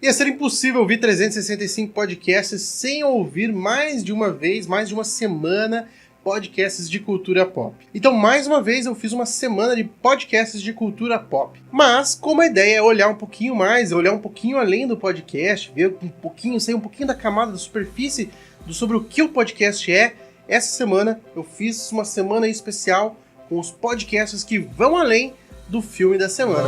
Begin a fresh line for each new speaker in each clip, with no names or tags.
Ia ser impossível ouvir 365 podcasts sem ouvir mais de uma vez, mais de uma semana, podcasts de cultura pop. Então, mais uma vez, eu fiz uma semana de podcasts de cultura pop. Mas, como a ideia é olhar um pouquinho mais, olhar um pouquinho além do podcast, ver um pouquinho, sair um pouquinho da camada, da superfície sobre o que o podcast é, essa semana eu fiz uma semana especial com os podcasts que vão além do filme da semana.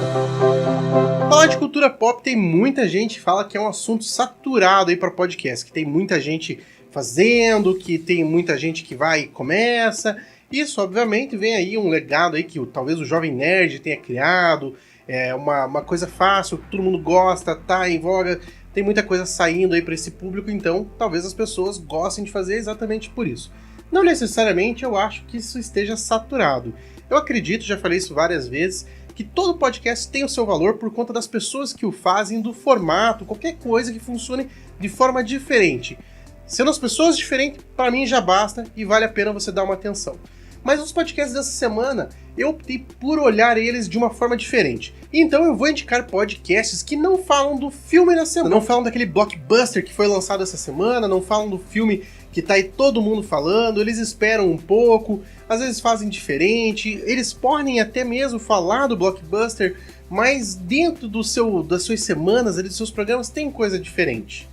Falar de cultura pop, tem muita gente que fala que é um assunto saturado aí para podcast, que tem muita gente fazendo, que tem muita gente que vai e começa. Isso, obviamente, vem aí um legado aí que talvez o Jovem Nerd tenha criado, é uma coisa fácil, todo mundo gosta, tá em voga, tem muita coisa saindo aí para esse público, então talvez as pessoas gostem de fazer exatamente por isso. Não necessariamente eu acho que isso esteja saturado. Eu acredito, já falei isso várias vezes, que todo podcast tem o seu valor por conta das pessoas que o fazem, do formato, qualquer coisa que funcione de forma diferente. Sendo as pessoas diferentes, para mim já basta e vale a pena você dar uma atenção. Mas os podcasts dessa semana, eu optei por olhar eles de uma forma diferente. Então eu vou indicar podcasts que não falam do filme da semana, não falam daquele blockbuster que foi lançado essa semana, não falam do filme que tá aí todo mundo falando, eles esperam um pouco, às vezes fazem diferente, eles podem até mesmo falar do blockbuster, mas dentro das suas semanas, dos seus programas, tem coisa diferente.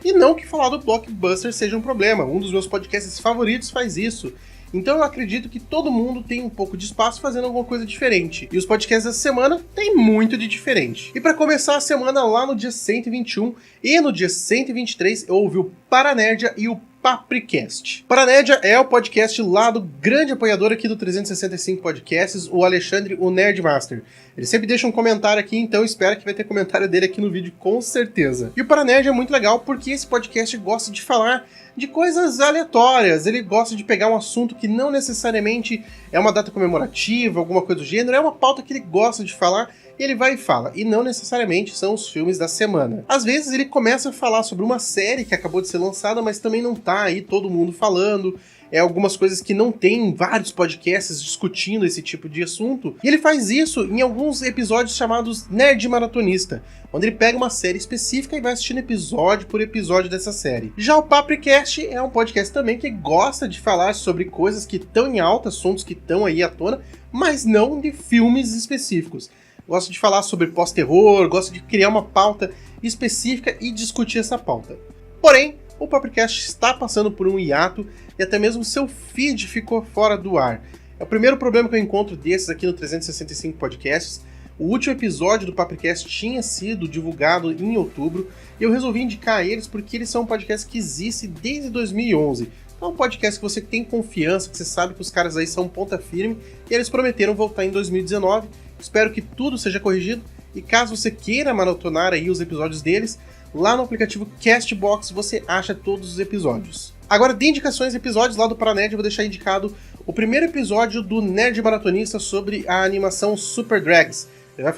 E não que falar do blockbuster seja um problema, um dos meus podcasts favoritos faz isso. Então eu acredito que todo mundo tem um pouco de espaço fazendo alguma coisa diferente. E os podcasts dessa semana tem muito de diferente. E para começar a semana lá no dia 121 e no dia 123 eu ouvi o Paranerdia e o Papricast. Paranerdia é o podcast lá do grande apoiador aqui do 365 Podcasts, o Alexandre, o Nerdmaster. Ele sempre deixa um comentário aqui, então espero que vai ter comentário dele aqui no vídeo com certeza. E o Paranerdia é muito legal porque esse podcast gosta de falar de coisas aleatórias, ele gosta de pegar um assunto que não necessariamente é uma data comemorativa, alguma coisa do gênero, é uma pauta que ele gosta de falar e ele vai e fala, e não necessariamente são os filmes da semana. Às vezes ele começa a falar sobre uma série que acabou de ser lançada, mas também não tá aí todo mundo falando, algumas coisas que não tem vários podcasts discutindo esse tipo de assunto, e ele faz isso em alguns episódios chamados Nerd Maratonista, onde ele pega uma série específica e vai assistindo episódio por episódio dessa série. Já o Papricast é um podcast também que gosta de falar sobre coisas que estão em alta, assuntos que estão aí à tona, mas não de filmes específicos. Gosta de falar sobre pós-terror, gosta de criar uma pauta específica e discutir essa pauta. Porém, o Papricast está passando por um hiato e até mesmo seu feed ficou fora do ar. É o primeiro problema que eu encontro desses aqui no 365 Podcasts. O último episódio do Papricast tinha sido divulgado em outubro e eu resolvi indicar eles porque eles são um podcast que existe desde 2011. É um podcast que você tem confiança, que você sabe que os caras aí são ponta firme e eles prometeram voltar em 2019. Espero que tudo seja corrigido e caso você queira maratonar aí os episódios deles, lá no aplicativo Castbox você acha todos os episódios. Agora, de indicações de episódios lá do Paranerdia, eu vou deixar indicado o primeiro episódio do Nerd Maratonista sobre a animação Super Drags. Ele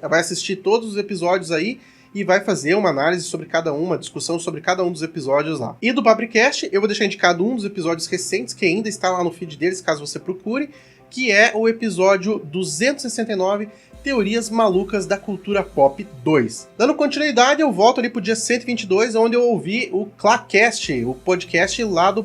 vai assistir todos os episódios aí e vai fazer uma análise sobre cada um, uma discussão sobre cada um dos episódios lá. E do Papricast, eu vou deixar indicado um dos episódios recentes, que ainda está lá no feed deles, caso você procure, que é o episódio 269, Teorias Malucas da Cultura Pop 2. Dando continuidade, eu volto ali pro dia 122, onde eu ouvi o Claquete, o podcast lá do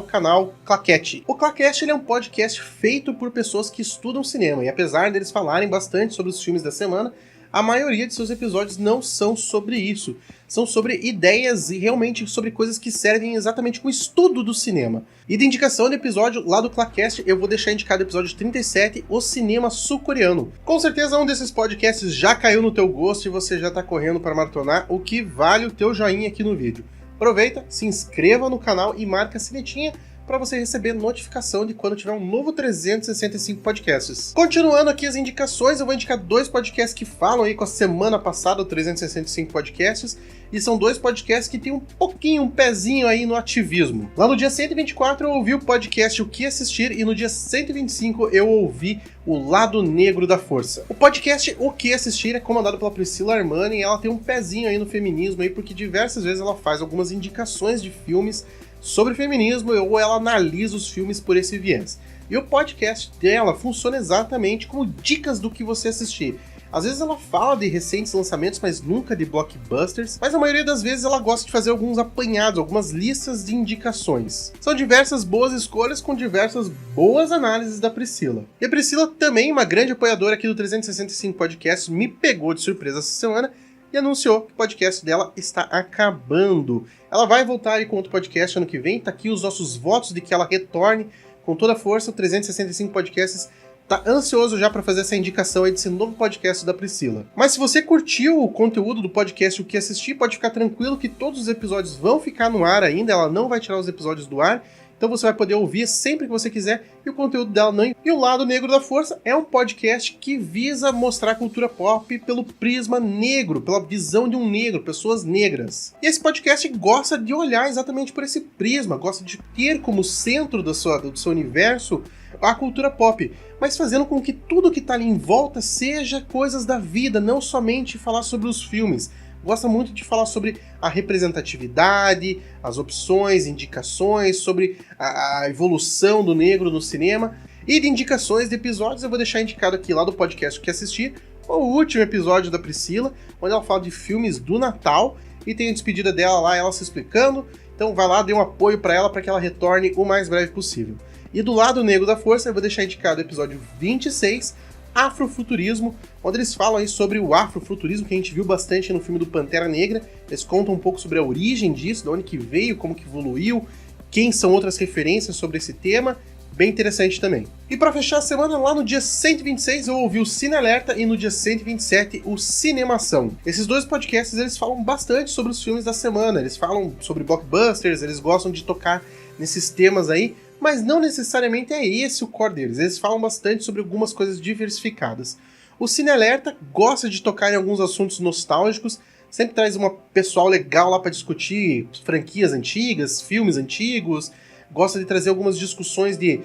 canal Claquete. O Claquete é um podcast feito por pessoas que estudam cinema, e apesar deles falarem bastante sobre os filmes da semana, a maioria de seus episódios não são sobre isso. São sobre ideias e realmente sobre coisas que servem exatamente com o estudo do cinema. E de indicação de episódio lá do Clacast, eu vou deixar indicado o episódio 37, o cinema sul-coreano. Com certeza um desses podcasts já caiu no teu gosto e você já tá correndo para maratonar, o que vale o teu joinha aqui no vídeo. Aproveita, se inscreva no canal e marca a sinetinha para você receber notificação de quando tiver um novo 365 podcasts. Continuando aqui as indicações, eu vou indicar dois podcasts que falam aí com a semana passada do 365 podcasts, e são dois podcasts que tem um pezinho aí no ativismo. Lá no dia 124 eu ouvi o podcast O Que Assistir, e no dia 125 eu ouvi o Lado Negro da Força. O podcast O Que Assistir é comandado pela Priscila Armani, e ela tem um pezinho aí no feminismo aí, porque diversas vezes ela faz algumas indicações de filmes sobre feminismo, ou ela analisa os filmes por esse viés. E o podcast dela funciona exatamente como dicas do que você assistir. Às vezes ela fala de recentes lançamentos, mas nunca de blockbusters, mas a maioria das vezes ela gosta de fazer alguns apanhados, algumas listas de indicações. São diversas boas escolhas com diversas boas análises da Priscila. E a Priscila, também uma grande apoiadora aqui do 365 Podcast, me pegou de surpresa essa semana e anunciou que o podcast dela está acabando. Ela vai voltar aí com outro podcast ano que vem, tá aqui os nossos votos de que ela retorne com toda a força. O 365 Podcasts tá ansioso já para fazer essa indicação aí desse novo podcast da Priscila. Mas se você curtiu o conteúdo do podcast O Que Assistir, pode ficar tranquilo que todos os episódios vão ficar no ar ainda, ela não vai tirar os episódios do ar, então você vai poder ouvir sempre que você quiser e o conteúdo dela não... E o Lado Negro da Força é um podcast que visa mostrar a cultura pop pelo prisma negro, pela visão de um negro, pessoas negras. E esse podcast gosta de olhar exatamente por esse prisma, gosta de ter como centro do seu universo a cultura pop, mas fazendo com que tudo que está ali em volta seja coisas da vida, não somente falar sobre os filmes. Gosta muito de falar sobre a representatividade, as opções, indicações, sobre a evolução do negro no cinema. E de indicações de episódios, eu vou deixar indicado aqui lá do podcast O Que Assistir, o último episódio da Priscila, onde ela fala de filmes do Natal, e tem a despedida dela lá, ela se explicando. Então vai lá, dê um apoio para ela, para que ela retorne o mais breve possível. E do Lado Negro da Força, eu vou deixar indicado o episódio 26, Afrofuturismo, onde eles falam aí sobre o afrofuturismo, que a gente viu bastante no filme do Pantera Negra. Eles contam um pouco sobre a origem disso, de onde que veio, como que evoluiu, quem são outras referências sobre esse tema. Bem interessante também. E para fechar a semana, lá no dia 126 eu ouvi o Cine Alerta e no dia 127 o Cinemação. Esses dois podcasts eles falam bastante sobre os filmes da semana, eles falam sobre blockbusters, eles gostam de tocar nesses temas aí, mas não necessariamente é esse o core deles, eles falam bastante sobre algumas coisas diversificadas. O Cine Alerta gosta de tocar em alguns assuntos nostálgicos, sempre traz um pessoal legal lá para discutir franquias antigas, filmes antigos, gosta de trazer algumas discussões de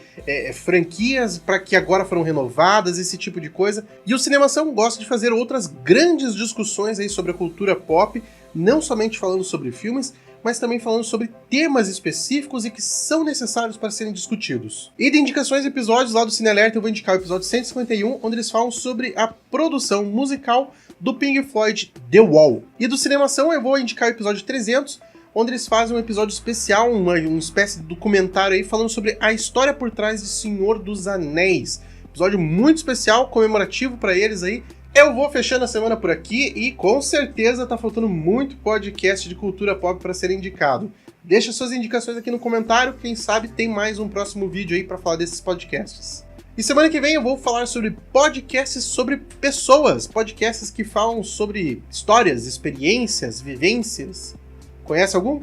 franquias para que agora foram renovadas, esse tipo de coisa. E o Cinemação gosta de fazer outras grandes discussões aí sobre a cultura pop, não somente falando sobre filmes, mas também falando sobre temas específicos e que são necessários para serem discutidos. E de indicações de episódios lá do Cine Alerta, eu vou indicar o episódio 151, onde eles falam sobre a produção musical do Pink Floyd The Wall. E do Cinemação eu vou indicar o episódio 300, onde eles fazem um episódio especial, uma espécie de documentário aí, falando sobre a história por trás de Senhor dos Anéis. Episódio muito especial, comemorativo para eles aí. Eu vou fechando a semana por aqui e com certeza tá faltando muito podcast de cultura pop para ser indicado. Deixa suas indicações aqui no comentário, quem sabe tem mais um próximo vídeo aí para falar desses podcasts. E semana que vem eu vou falar sobre podcasts sobre pessoas, podcasts que falam sobre histórias, experiências, vivências. Conhece algum?